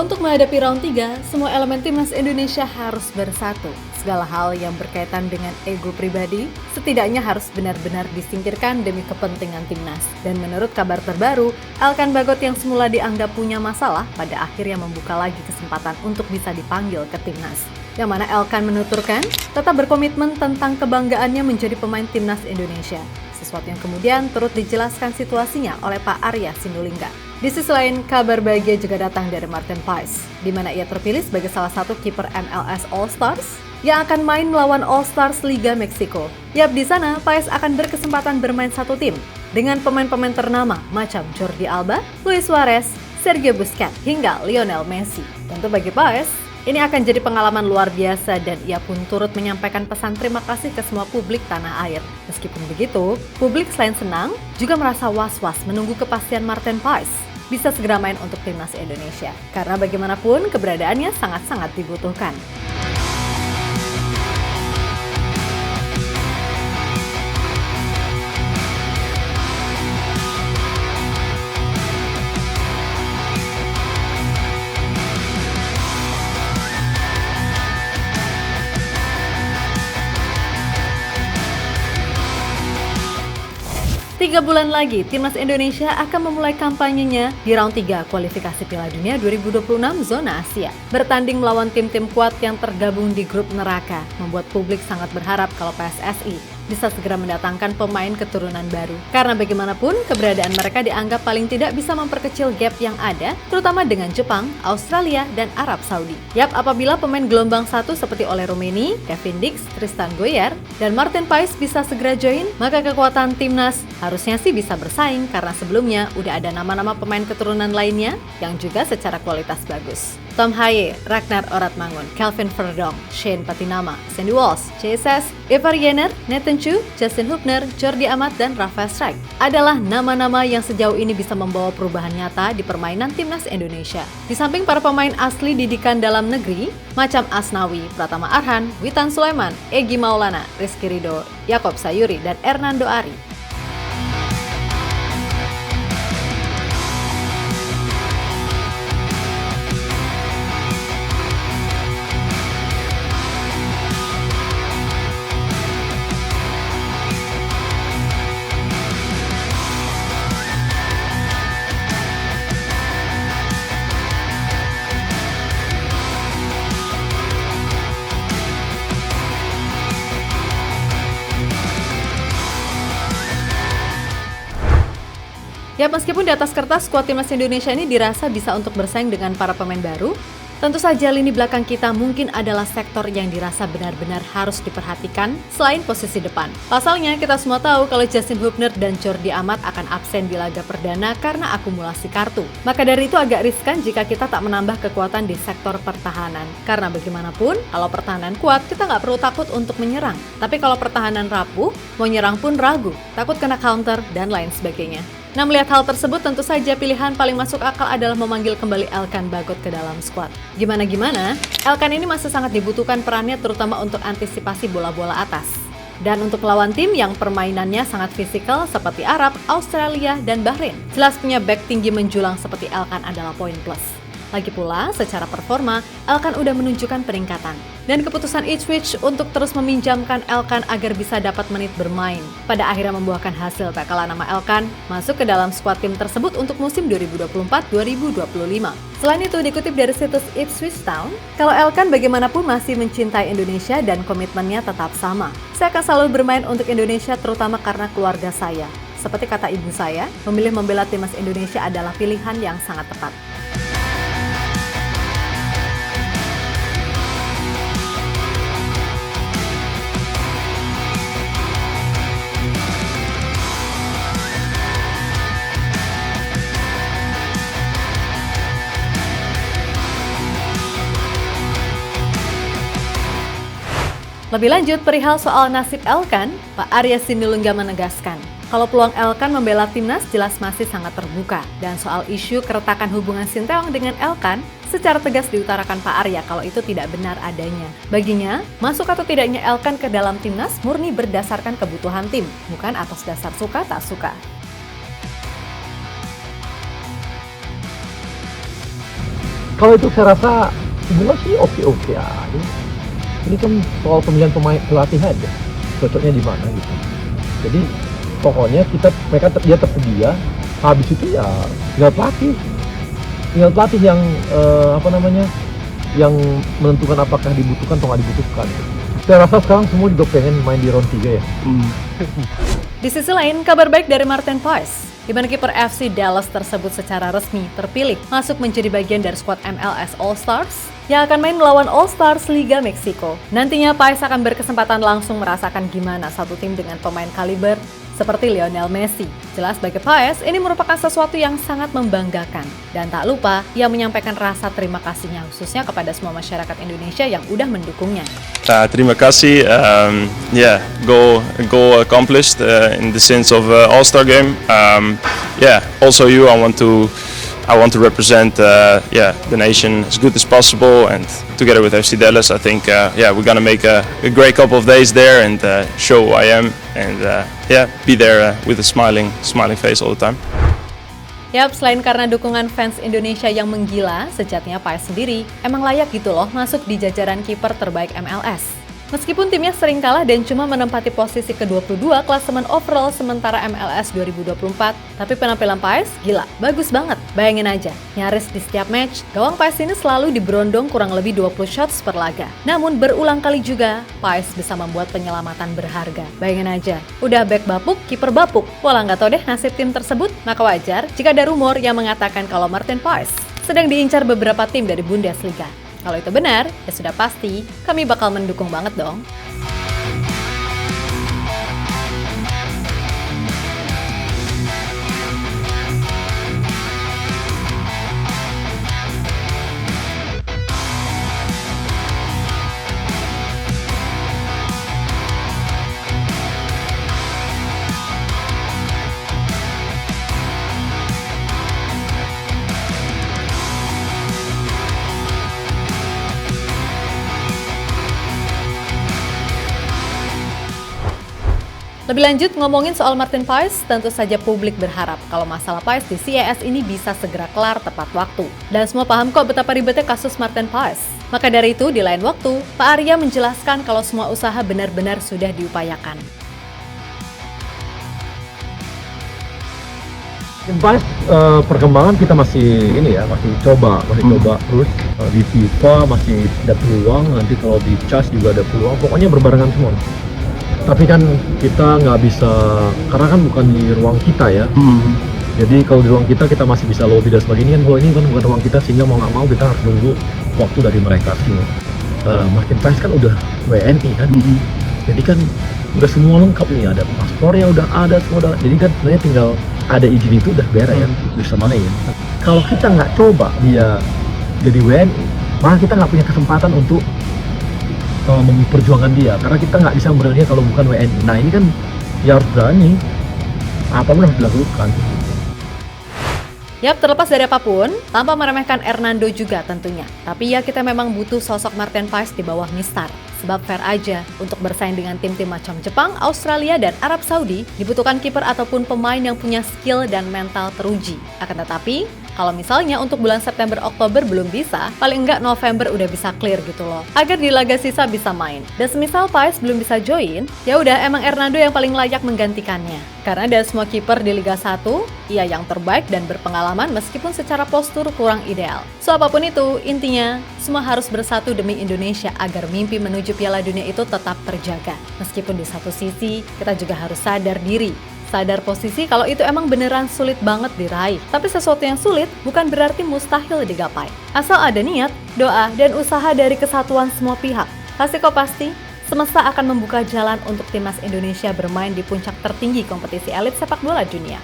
Untuk menghadapi round 3, semua elemen timnas Indonesia harus bersatu. Segala hal yang berkaitan dengan ego pribadi setidaknya harus benar-benar disingkirkan demi kepentingan timnas. Dan menurut kabar terbaru, Elkan Bagot yang semula dianggap punya masalah pada akhirnya membuka lagi kesempatan untuk bisa dipanggil ke timnas. Yang mana Elkan menuturkan tetap berkomitmen tentang kebanggaannya menjadi pemain timnas Indonesia. Sesuatu yang kemudian turut dijelaskan situasinya oleh Pak Arya Sinulinga. Di sisi lain, kabar bahagia juga datang dari Martin Paes, di mana ia terpilih sebagai salah satu kiper MLS All Stars yang akan main melawan All Stars Liga Meksiko. Yap, di sana Paes akan berkesempatan bermain satu tim dengan pemain-pemain ternama macam Jordi Alba, Luis Suarez, Sergio Busquets, hingga Lionel Messi. Tentu bagi Paes, ini akan jadi pengalaman luar biasa dan ia pun turut menyampaikan pesan terima kasih ke semua publik tanah air. Meskipun begitu, publik selain senang juga merasa was-was menunggu kepastian Martin Paes bisa segera main untuk timnas Indonesia. Karena bagaimanapun keberadaannya sangat-sangat dibutuhkan. Tiga bulan lagi, Timnas Indonesia akan memulai kampanyenya di round 3 kualifikasi Piala Dunia 2026 zona Asia. Bertanding melawan tim-tim kuat yang tergabung di grup neraka, membuat publik sangat berharap kalau PSSI bisa segera mendatangkan pemain keturunan baru. Karena bagaimanapun, keberadaan mereka dianggap paling tidak bisa memperkecil gap yang ada, terutama dengan Jepang, Australia, dan Arab Saudi. Yap, apabila pemain gelombang 1 seperti Ole Rummenigge, Kevin Dix, Tristan Goyer, dan Martin Paes bisa segera join, maka kekuatan timnas harusnya sih bisa bersaing karena sebelumnya udah ada nama-nama pemain keturunan lainnya yang juga secara kualitas bagus. Tom Haye, Ragnar Oratmangun, Kelvin Verdonk, Shane Patinama, Sandy Walsh, CSS, Ivar Jenner, Nathan Chu, Justin Hubner, Jordi Amat, dan Rafael Strijk adalah nama-nama yang sejauh ini bisa membawa perubahan nyata di permainan timnas Indonesia. Di samping para pemain asli didikan dalam negeri, macam Asnawi, Pratama Arhan, Witan Sulaiman, Egy Maulana, Rizky Ridho, Yakob Sayuri, dan Hernando Ari. Ya, meskipun di atas kertas skuad timnas Indonesia ini dirasa bisa untuk bersaing dengan para pemain baru, tentu saja lini belakang kita mungkin adalah sektor yang dirasa benar-benar harus diperhatikan selain posisi depan. Pasalnya, kita semua tahu kalau Justin Hubner dan Jordi Amat akan absen di laga perdana karena akumulasi kartu. Maka dari itu agak riskan jika kita tak menambah kekuatan di sektor pertahanan. Karena bagaimanapun, kalau pertahanan kuat, kita nggak perlu takut untuk menyerang. Tapi kalau pertahanan rapuh, mau nyerang pun ragu, takut kena counter, dan lain sebagainya. Nah, melihat hal tersebut, tentu saja pilihan paling masuk akal adalah memanggil kembali Elkan Bagot ke dalam skuad. Gimana-gimana, Elkan ini masih sangat dibutuhkan perannya terutama untuk antisipasi bola-bola atas. Dan untuk lawan tim yang permainannya sangat fisikal seperti Arab, Australia, dan Bahrain, jelas punya back tinggi menjulang seperti Elkan adalah poin plus. Lagi pula, secara performa, Elkan udah menunjukkan peningkatan. Dan keputusan Ipswich untuk terus meminjamkan Elkan agar bisa dapat menit bermain pada akhirnya membuahkan hasil tak kalah nama Elkan masuk ke dalam skuad tim tersebut untuk musim 2024-2025. Selain itu, dikutip dari situs Ipswich Town, kalau Elkan bagaimanapun masih mencintai Indonesia dan komitmennya tetap sama. Saya akan selalu bermain untuk Indonesia terutama karena keluarga saya. Seperti kata ibu saya, memilih membela timnas Indonesia adalah pilihan yang sangat tepat. Lebih lanjut, perihal soal nasib Elkan, Pak Arya Sinulinga menegaskan, kalau peluang Elkan membela timnas jelas masih sangat terbuka. Dan soal isu keretakan hubungan Sinteyong dengan Elkan, secara tegas diutarakan Pak Arya kalau itu tidak benar adanya. Baginya, masuk atau tidaknya Elkan ke dalam timnas murni berdasarkan kebutuhan tim, bukan atas dasar suka tak suka. Kalau itu saya rasa sebenarnya sih oke aja. Ini kan soal pemilihan pelatih aja, cocoknya di mana gitu. Jadi pokoknya dia tersedia. Habis itu ya tinggal pelatih yang yang menentukan apakah dibutuhkan atau nggak dibutuhkan. Saya rasa sekarang semua juga pengen main di round 3 ya. Di sisi lain, kabar baik dari Martin Paes, di mana kiper FC Dallas tersebut secara resmi terpilih masuk menjadi bagian dari skuad MLS All Stars yang akan main melawan All Stars Liga Meksiko. Nantinya Paes akan berkesempatan langsung merasakan gimana satu tim dengan pemain kaliber seperti Lionel Messi. Jelas bagi Paes, ini merupakan sesuatu yang sangat membanggakan. Dan tak lupa, ia menyampaikan rasa terima kasihnya khususnya kepada semua masyarakat Indonesia yang udah mendukungnya. Terima kasih. Goal accomplished in the sense of All-Star game. Also you, I want to represent the nation as good as possible, and together with FC Dallas, I think we're gonna make a great couple of days there and show who I am, and be there with a smiling face all the time. Yap, selain karena dukungan fans Indonesia yang menggila, sejatinya Paes sendiri emang layak gitu loh masuk di jajaran kiper terbaik MLS. Meskipun timnya sering kalah dan cuma menempati posisi ke-22 klasemen overall sementara MLS 2024, tapi penampilan Paes gila, bagus banget. Bayangin aja, nyaris di setiap match, gawang Paes ini selalu diberondong kurang lebih 20 shots per laga. Namun berulang kali juga, Paes bisa membuat penyelamatan berharga. Bayangin aja, udah back bapuk, kiper bapuk. Walau nggak tau deh nasib tim tersebut, maka wajar jika ada rumor yang mengatakan kalau Martin Paes sedang diincar beberapa tim dari Bundesliga. Kalau itu benar, ya sudah pasti kami bakal mendukung banget dong. Lebih lanjut, ngomongin soal Martin Paes, tentu saja publik berharap kalau masalah Paes di CES ini bisa segera kelar tepat waktu. Dan semua paham kok betapa ribetnya kasus Martin Paes. Maka dari itu, di lain waktu, Pak Arya menjelaskan kalau semua usaha benar-benar sudah diupayakan. Paes perkembangan kita masih coba terus di FIFA masih ada peluang, nanti kalau di CAS juga ada peluang, pokoknya berbarengan semua. Tapi kan kita nggak bisa, karena kan bukan di ruang kita ya. Jadi kalau di ruang kita masih bisa lobby dan sebagainya. Kalau ini kan bukan ruang kita, sehingga mau nggak mau kita harus nunggu waktu dari mereka sih. Martin Paes kan udah WNI kan, jadi kan udah semua lengkap nih, ada paspornya udah ada semua. Jadi kan sebenarnya tinggal ada izin itu udah beres ya, bisa main. Kalau kita nggak coba dia jadi WNI, maka kita nggak punya kesempatan untuk memperjuangkan dia, karena kita nggak bisa memberanikan kalau bukan WNI. Nah ini kan ya harus berani, apapun harus dilakukan. Yap, terlepas dari apapun, tanpa meremehkan Hernando juga tentunya. Tapi ya kita memang butuh sosok Martin Paes di bawah Mistar. Sebab fair aja, untuk bersaing dengan tim-tim macam Jepang, Australia, dan Arab Saudi, dibutuhkan kiper ataupun pemain yang punya skill dan mental teruji. Akan tetapi, kalau misalnya untuk bulan September-Oktober belum bisa, paling enggak November udah bisa clear gitu loh. Agar di laga sisa bisa main. Dan semisal Paes belum bisa join, ya udah emang Hernando yang paling layak menggantikannya. Karena dari semua kiper di Liga 1, ia yang terbaik dan berpengalaman meskipun secara postur kurang ideal. So apapun itu, intinya semua harus bersatu demi Indonesia agar mimpi menuju Piala Dunia itu tetap terjaga. Meskipun di satu sisi, kita juga harus sadar diri. Sadar posisi kalau itu emang beneran sulit banget diraih. Tapi sesuatu yang sulit bukan berarti mustahil digapai. Asal ada niat, doa, dan usaha dari kesatuan semua pihak. Pasti kok pasti, semesta akan membuka jalan untuk timnas Indonesia bermain di puncak tertinggi kompetisi elit sepak bola dunia.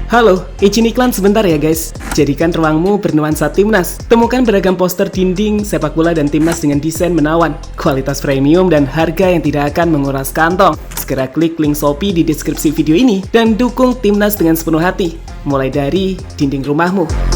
Halo, izin iklan sebentar ya guys. Jadikan ruangmu bernuansa timnas. Temukan beragam poster dinding, sepak bola dan timnas dengan desain menawan, kualitas premium dan harga yang tidak akan menguras kantong. Segera klik link Shopee di deskripsi video ini dan dukung timnas dengan sepenuh hati. Mulai dari dinding rumahmu.